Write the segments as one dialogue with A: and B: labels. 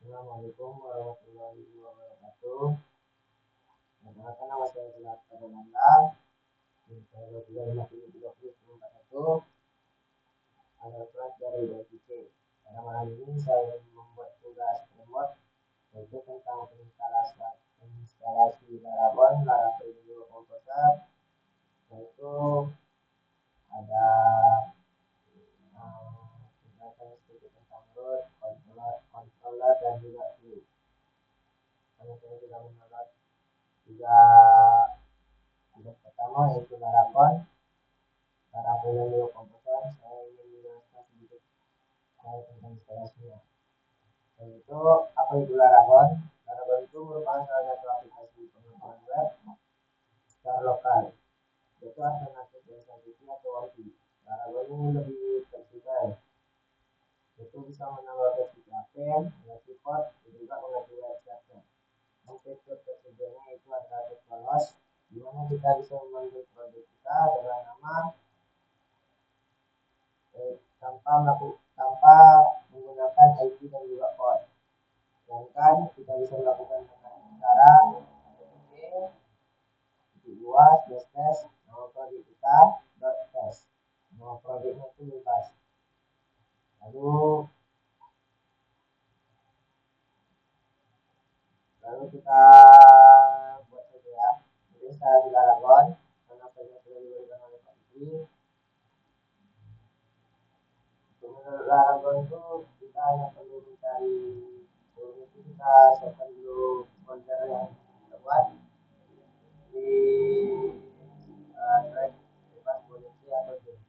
A: Assalamualaikum warahmatullahi wabarakatuh. Perkenalkan nama saya Jelat Padamanda. Saya berkuliah di Masjid 3041. Asal kelas dari BPC. Pada malam ini saya membuat tugas remote yaitu tentang instalasi Laragon, Laravel Video Composer, yaitu ada penjelasan sedikit tentang root, controller dan juga view. Karena saya sudah mendapat tiga tugas pertama yaitu Laragon, Laravel Video Composer. Saya ingin menjelaskan sedikit tentang instalasinya. Yaitu apa itu Laragon? Laragon itu merupakan salah satu aplikasi pengemanan web secara lokal. Itu alternatif SMTP atau WordPress. Laragon ini lebih fleksibel. Itu bisa menambah versi plugin, mengatur support, dan juga mengatur website. Fitur tersedianya itu adalah teknologi di mana kita bisa memanggil project kita dengan nama tanpa menggunakan IP dan juga port. Sedangkan kita bisa melakukan dengan cara luas tes nama project kita .test. Nama projectnya itu bebas. Lalu kita buat saja ya. Jadi saya di Laragon karena saja sudah diberikan oleh Pak Isi. Menurut Laragon itu kita hanya perlu mencari itu kita siapkan dulu folder yang terbuat di drive bebas polisi atau game.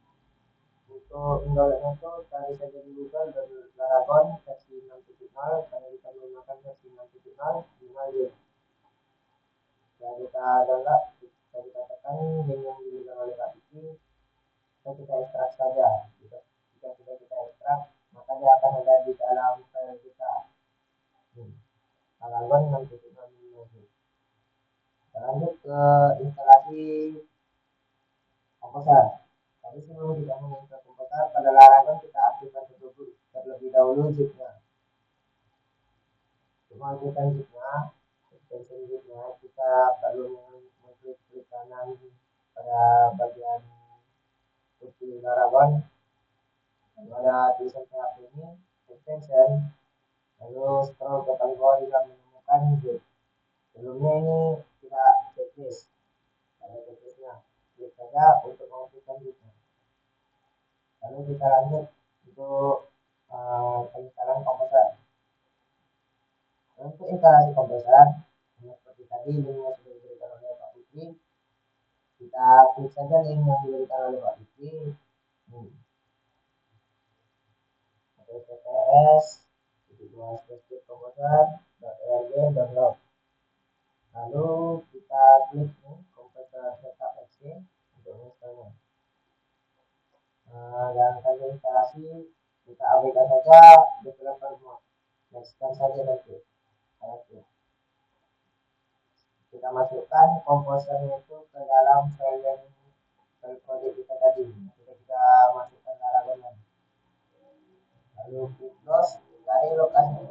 A: Untuk downloadnya itu cari saja di Google dan Laragon versi 6.0 karena kita menggunakan versi 6.0 game. Dan kita download, kita tekan link yang diberikan oleh Pak Isi, kita ekstrak saja. Jika sudah kita ekstrak, maka dia akan ada di dalam file kita. Laragon 6.0 ini. Kita lanjut ke instalasi komposer. Tapi sebelum kita menginstal komposer, pada Laragon kita aktifkan terlebih dahulu zipnya. Untuk mengaktifkan zipnya, extension zipnya, kita perlu mengklik kanan pada bagian kunci Laragon. Lalu ada tulisan PHP ini, extension. Lalu scroll ke paling bawah hingga menemukan zip. Sebelumnya ini kita checklist. Ada checklistnya. Klik saja untuk mengaktifkan zipnya. Lalu kita lanjut untuk penginstalan komposer. Untuk instalasi komposer, seperti tadi link yang sudah diberikan oleh Pak Putri, kita klik saja link yang diberikan oleh Pak Putri. https komposer.org.log. Lalu kita klik komposer setup exe untuk menginstalnya. Dan saja instalasi kita abaikan saja developer mode. Nextkan saja nanti. Kita masukkan komposernya itu ke dalam file project kita tadi. Kita masukkan Laragon. Lalu close dari lokasi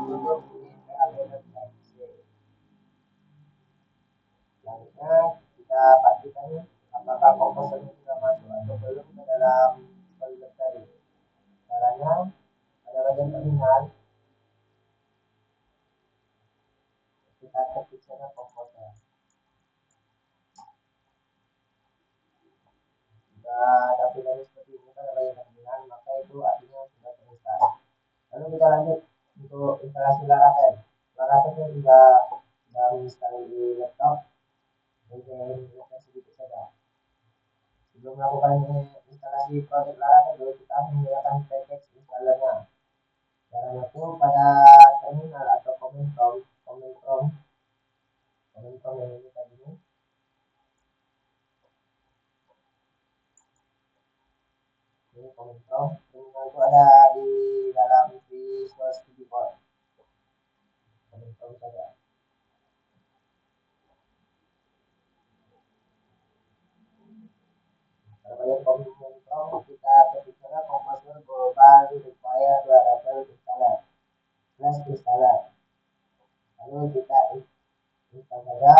A: tutup di php.exe. Selanjutnya kita pastikan apakah komposernya sudah masuk atau belum ke dalam folder tadi. Caranya pada bagian terminal kita ketik saja komposer. Jika ada pilihan seperti ini pada bagian terminal, maka itu artinya sudah terinstall. Lalu kita lanjut untuk instalasi Laravel. Laravel juga install di laptop. Jadi saya menjelaskan sedikit saja. Sebelum melakukan instalasi project Laravel, kita menyediakan package installernya. Caranya itu pada terminal atau command prompt yang ini tadi ini. Ini command prompt. Terminal itu ada di dalam Visual Studio Code. Command prompt saja. Pada bagian command prompt kita ketik saja komposer global require flash installer. Lalu kita install saja.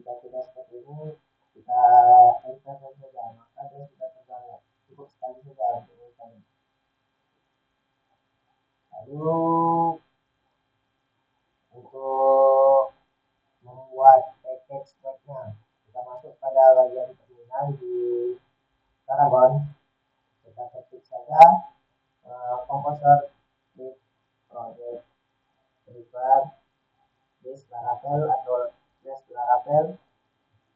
A: Jika sudah seperti ini, kita enter saja, maka dia sudah terdownload. Cukup sekali saja untuk install. Lalu untuk membuat package speknya, kita masuk pada bagian terminal di Paragon. Kita ketik saja komposer di project driver this Laravel atau Flash Laravel,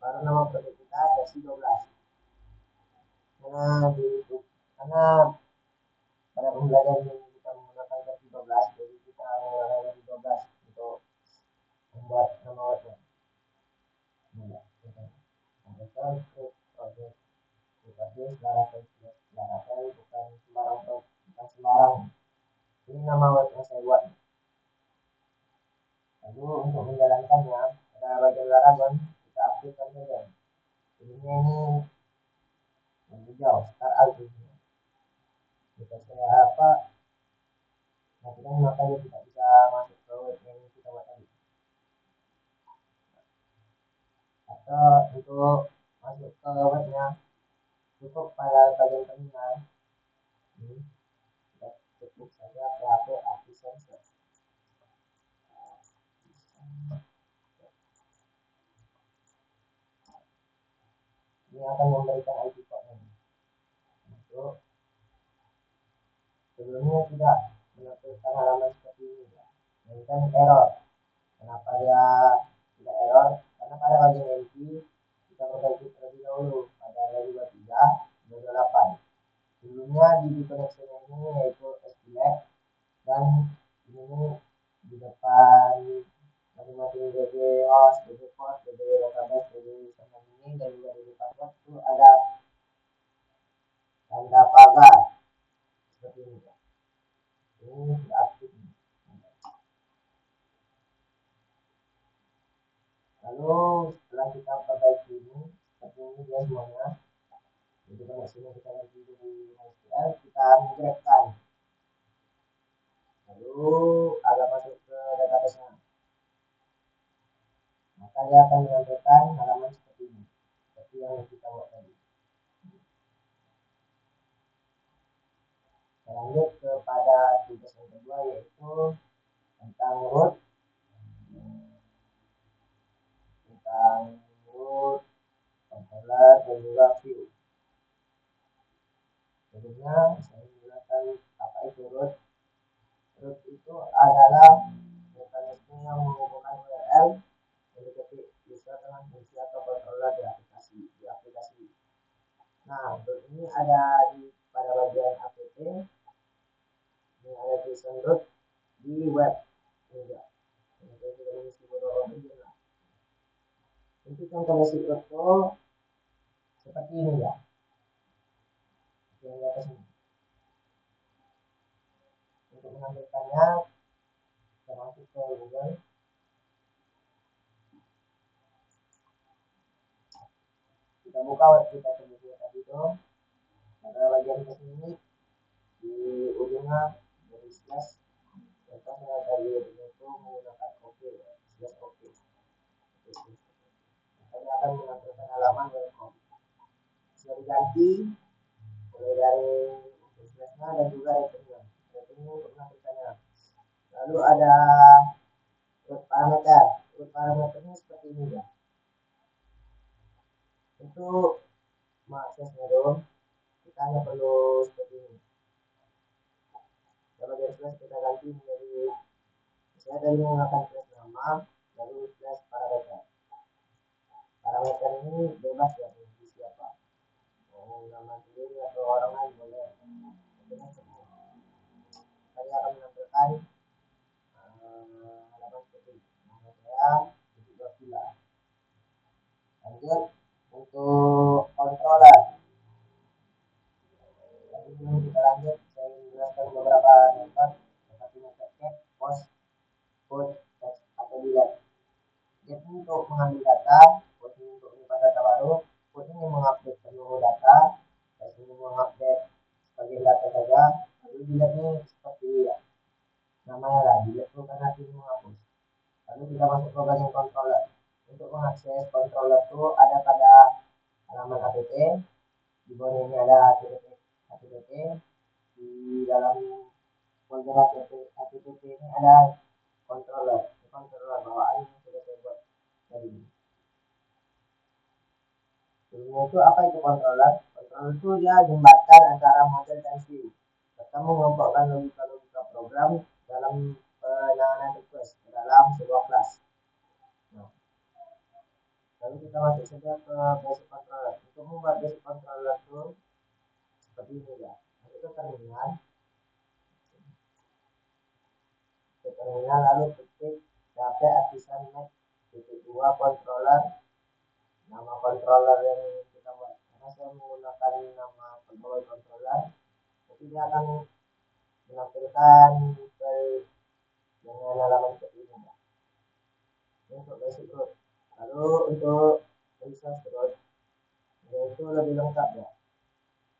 A: baru nama project kita versi 12. Karena pada pembelajaran ini kita menggunakan versi 12, jadi kita menggunakan versi 12 untuk membuat nama webnya. Komposer project Laravel bukan sembarang. Ini nama web yang saya buat. Lalu untuk menjalankannya, pada bagian Laravel kita aktifkan saja. Ini yang hijau, start out. Jika saya matikan, maka dia tidak bisa masuk ke web yang kita buat tadi. Atau untuk masuk ke webnya, cukup pada bagian terminal. Kita ketik saja PHP Artisanship. Ini akan memberikan IP code-nya. Untuk sebelumnya tidak menampilkan halaman seperti ini, melainkan error. Kenapa dia tidak error? Karena pada bagian entry kita perbaiki terlebih dahulu pada 223 228. Sebelumnya di connection ini yaitu SQL, dan ini di depan masing-masing DB host, DB port, DB database, DB server ini, dan juga DB password itu ada tanda pagar seperti ini. Ini sudah aktif. Lalu setelah kita perbaiki ini, seperti ini dia semuanya. Jadi kalau sini kita ganti di MySQL, kita migrasikan. Lalu agak masuk ke database-nya. Maka dia akan menampilkan halaman seperti ini, seperti yang kita buat tadi. Lanjut kepada tugas yang kedua, yaitu tentang root, controller, dan juga view. Sebelumnya saya menggunakan apa itu root. Root itu adalah mekanisme yang menghubungkan URL yang diketik user dengan fungsi atau controller di aplikasi. Nah, root ini ada pada bagian app. Ini ada tulisan root di web juga. Untuk contoh basic root itu seperti ini ya. Yang di atas ini. Untuk menampilkannya, kita masuk ke Google. Kita buka web kita sebelumnya tadi itu. Pada bagian ke sini di ujungnya dari slash. Contohnya dari itu menggunakan OK, slash OK. Saya akan menampilkan halaman welcome. Bisa diganti mulai dari slashnya dan juga ratingnya. Ratingnya untuk menampilkannya. Lalu ada root parameter. Root parameternya seperti ini ya. Untuk mengaksesnya dong, kita hanya perlu seperti ini. Kalau dari slash kita ganti menjadi, saya tadi menggunakan slash nama, lalu slash parameter. Parameter ini bebas ya, di siapa. Mau nama sendiri atau orang lain boleh. Saya akan menampilkan halaman seperti ini. Nama saya, untuk mengambil data, port ini untuk menyimpan data baru, port ini mengupdate seluruh data, dan ini mengupdate bagian data saja. Lalu delete ini seperti ya, namanya lah delete itu karena ini menghapus. Lalu kita masuk ke bagian controller. Untuk mengakses controller itu ada pada halaman app. Di bawah ini ada app. Di dalam folder app ini ada controller. Controller bawaan yang sudah saya buat tadi. Sebelumnya itu apa itu controller? Controller itu dia jembatan antara model dan view. Kita mengelompokkan logika-logika program dalam penanganan request ke dalam sebuah kelas. Nah, lalu kita masuk saja ke basic controller. Untuk membuat basic controller itu seperti ini ya. Masuk ke terminal. Lalu ketik data artisan net titik 2 controller, nama controller yang kita buat. Karena saya menggunakan nama pegawai controller, jadi dia akan menampilkan dengan halaman seperti ini. Ini untuk basic root. Lalu untuk resource root, itu lebih lengkap ya.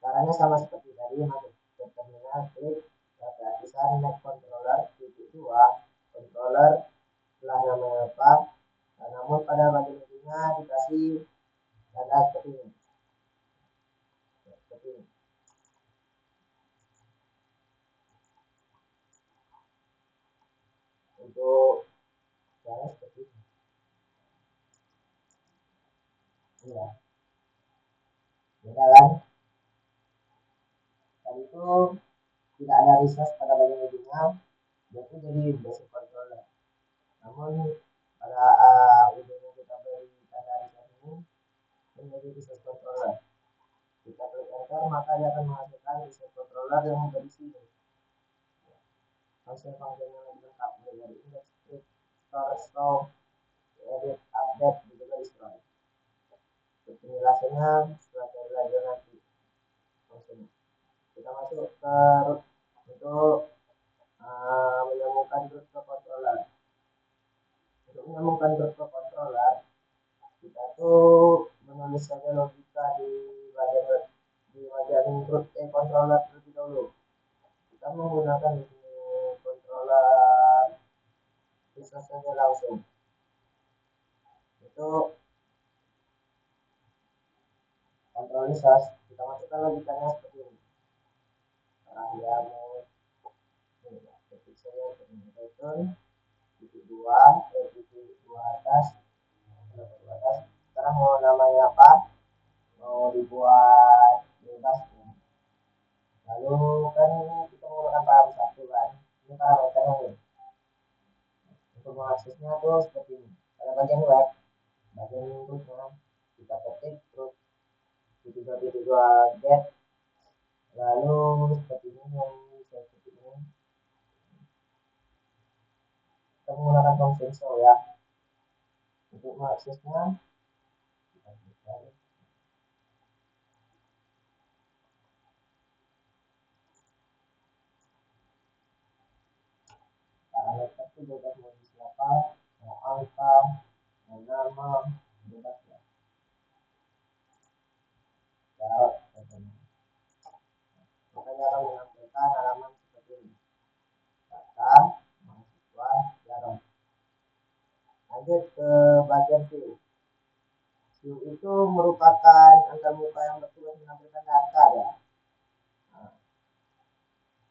A: Caranya sama seperti tadi, masuk ke terminal, klik data artisan net controller titik 2 controller setelah namanya apa. Nah, namun pada bagian ujungnya dikasih tanda seperti ini. Seperti ini. Untuk cara seperti ini. Iya. Beda kan? Dan itu tidak ada resource pada bagian ujungnya, itu jadi basic controller. Namun pada ujungnya kita beri tanda resource ini menjadi resource controller. Kita klik enter, maka dia akan menghasilkan resource controller yang berisi ini. Function-function yang lebih lengkap dari index, script, store, edit, update, juga destroy. Penjelasannya setelah saya belajar nanti function. Kita masuk ke root untuk menyambungkan root ke controller. Untuk menyambungkan root ke controller, kita tuh menulis saja logika di bagian root controller terlebih dahulu. Kita menggunakan controller bisa saja langsung. Itu kontrol resource, kita masukkan logikanya seperti ini. Sekarang dia mau ketik saja return titik 2 atas. Sekarang mau namanya apa? Mau dibuat bebas. Lalu kan kita menggunakan parameter satu kan. Ini parameternya nih. Untuk mengaksesnya tuh seperti ini. Pada bagian web, bagian rootnya kita ketik root titik 2 get. Lalu seperti ini yang saya ketik ini. Kita menggunakan function show ya. Untuk mengaksesnya kita klik parameter itu bebas mau di siapa, mau angka, mau nama, bebas ya. Makanya akan menampilkan halaman seperti ini. Data, mahasiswa, jarak. Lanjut ke bagian view. View itu merupakan antar muka yang bertugas menampilkan data ya. Nah,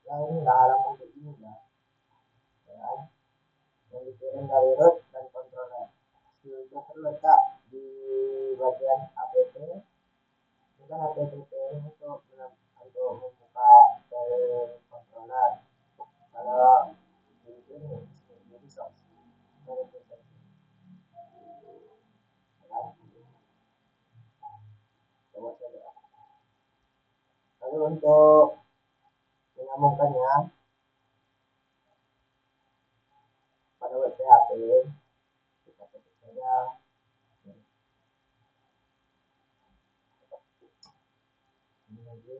A: yang ini lah halaman begini ya. Yang dikirim dari root dan controller. View itu terletak di bagian app. Ini kan app ini untuk membuka ke controller. Kalau ini jadi source. Lalu untuk menyambungkannya pada web PHP, kita ketik saja ini lagi.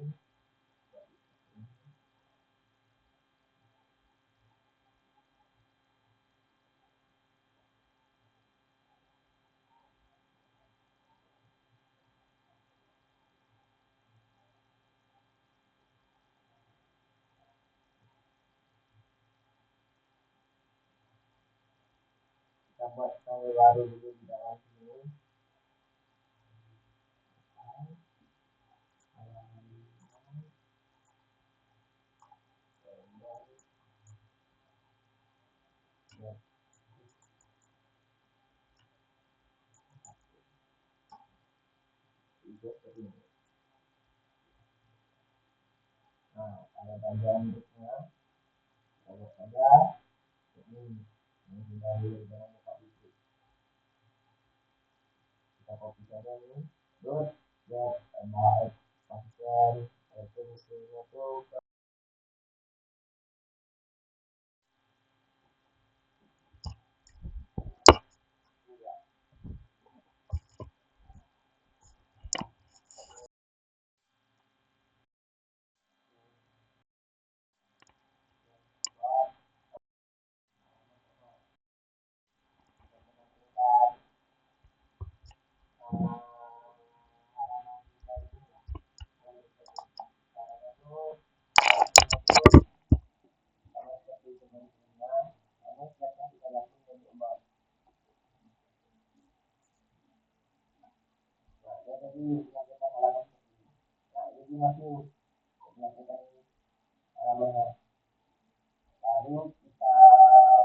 A: kita buat file baru dulu di dalam sini. Nah, ada bagian berikutnya, kita saja ini dulu dengan buka buku. Kita copy saja ini, terus ya tambah pasien itu mesinnya tuh jadi melakukan halaman. Nah, ini masih melakukan halamannya. Lalu kita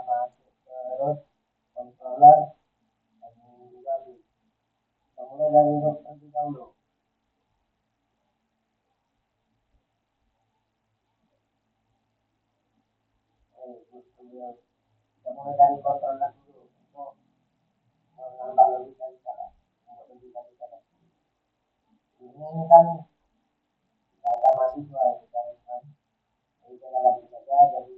A: masuk terus controller dan juga kita mulai dari root terlebih dahulu. Kita mulai dari controller dulu untuk menambah logika di sana. Ini kan data mahasiswa yang kita lihat. Jadi kita lagi saja jadi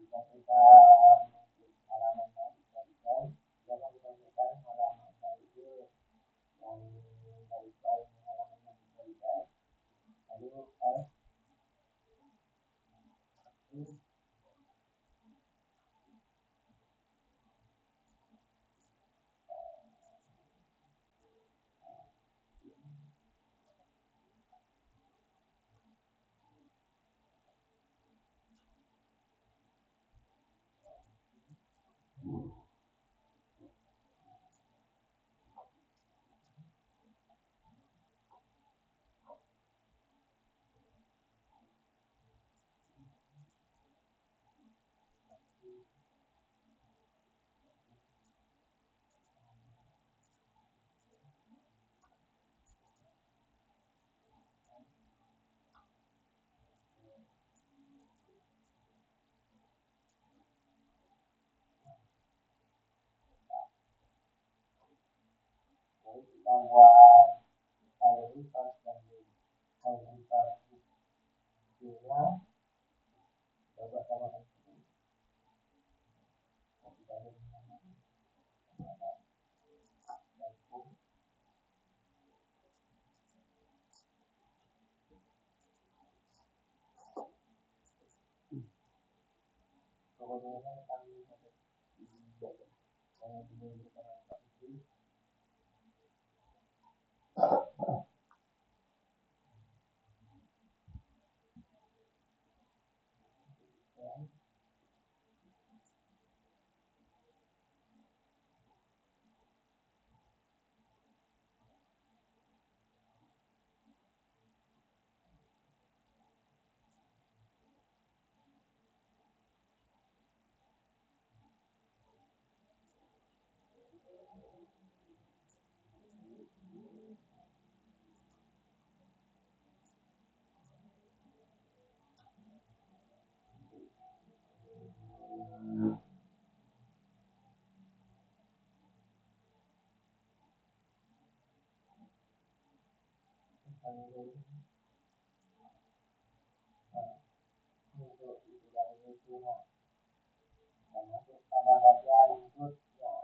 A: kita halaman yang jangan dimasukkan halaman itu yang dari halaman yang kita lalu kita buat prioritas dan prioritas nya coba sama untuk itu dari itu termasuk pada bagian inputnya.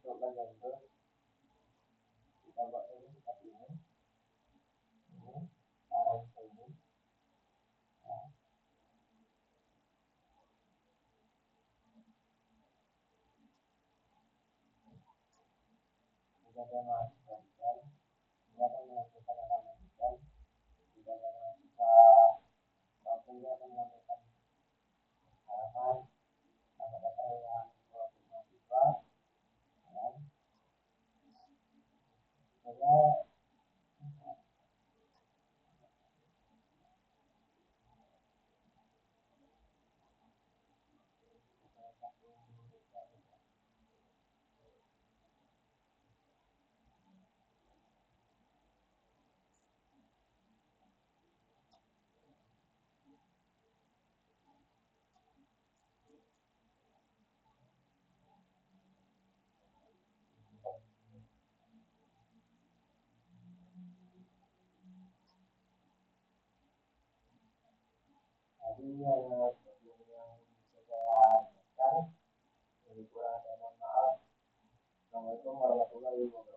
A: Untuk bagian input kita buat ini seperti ini arah ini. Nah, kita akan masukkan, kita akan menentukan alamat kita, kita akan masukkan waktunya akan menentukan halaman sama data yang untuk mahasiswa dan juga tadi seperti yang saya jelaskan, lebih kurang saya mohon maaf. Assalamualaikum warahmatullahi wabarakatuh.